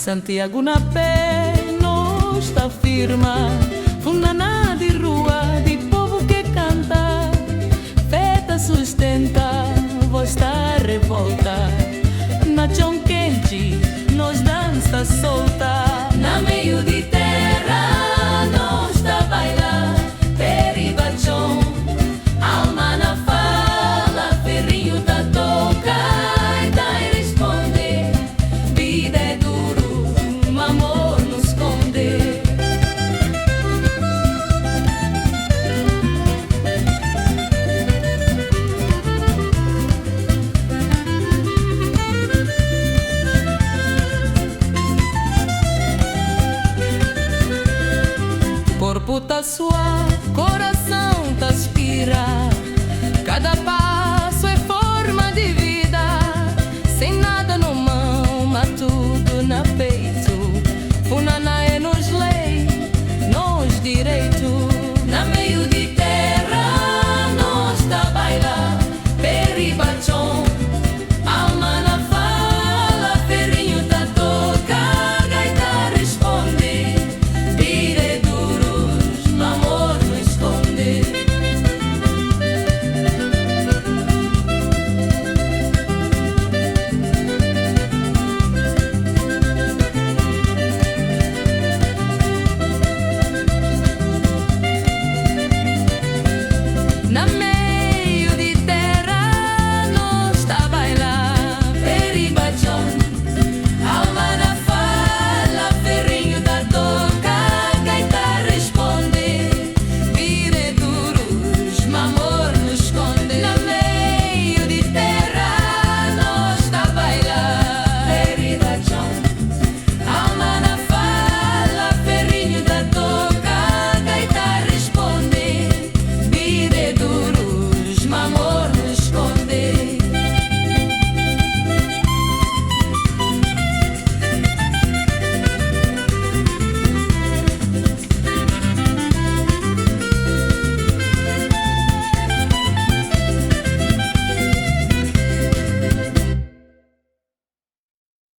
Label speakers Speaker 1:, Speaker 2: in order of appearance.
Speaker 1: Santiago na pé, não está firma. Funaná de rua, de povo que canta. Feta sustenta, voz da revolta. Na chão quente, nós dança solta. Na meio de terra, nós está baila. Periba chão, alma na fala. Ferrinho da toca e dai responde. Vida é duro, amor nos esconde. Corpo tá suar, coração tá aspira. Cada passo